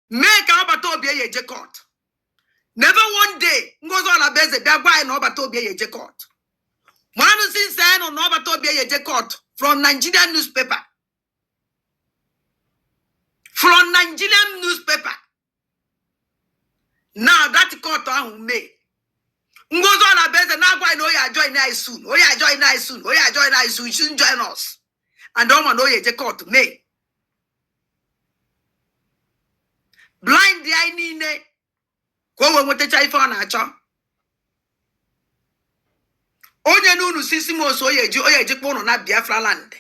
Make Obato be a court. Never one day, Ngozi Orabueze be agwa na Obato be a court. One since then on Obato be a court from Nigerian newspaper. From Nigerian newspaper. Now that court on me. Ngozi Orabueze now go know you join us soon. Oh yeah, join us soon. Oh yeah, join us soon. You shouldn't join us. And don't know you court me. Blind the eye nine. Go with the child for an acha. Onye nunu sisimos oye jikpono na Biafra land.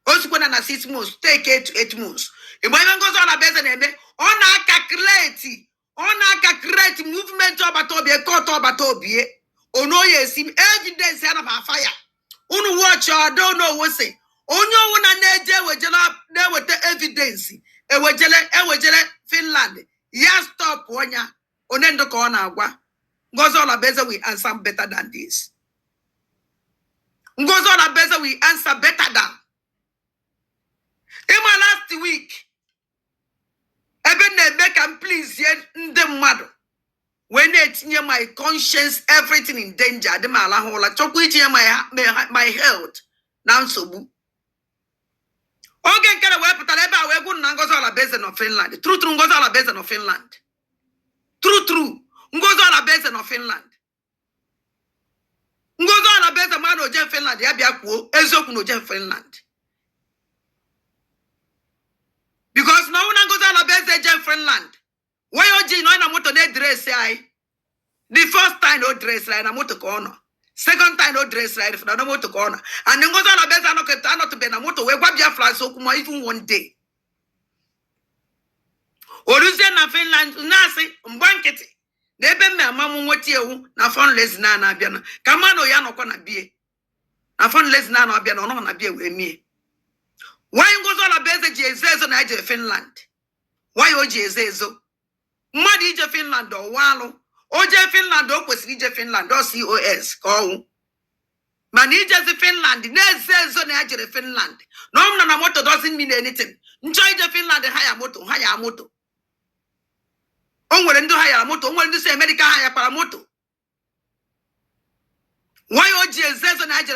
Osikwana na 6 months, take 8 to 8 months. Igbo even goes on a base name. On a create movement Obatobie, court Obatobie. Onoye sim evidence out of our fire. Unu watch or don't know what say. Onyo una neje wejela there with the evidence. Ewejele Finland. Yes, stop wanya. Onendo kona agwa. Goes on a base we answer better than this. Goes on a base we answer better than. In my last week, even make and please yet the mother. When it's near my conscience, everything in danger, the malahola, chocolate my health. Now so boo. Okay, can I wear Pataleba? We're good Nangozola Basin of Finland. True, Ngozola Basin of Finland. True. Ngozola Basin of Finland. Ngozola Basin man of Jeff Finland, Yabiaku, Ezokuno Jeff Finland. Because now one goes on a best Jeff Finland. Why OG no na moto de dress I? The first time no dress right na moto corner. Second time no dress right for na moto corner. And then goes on a best no keta not to be na moto we gwabia fly so kuma even one day. Oluze na Finland na say mbanketi. Na ebe me amamu nwoti ewu na funless na na bia na. Kama no ya no kwa na bie. Na funless na na bia no na bie we mie. Why goes on a base Jezezo na Finland? Why o Jezezo? Madi je Finland or Walo. Oje Finland or Kwesije Finland or COS. Call. Manija Finland, Nezezo na Finland. No na moto doesn't mean anything. Enjoy Finland higher moto. Onwere ndo higher moto, onwere ndo say America higher paramoto. Why o Jezezo na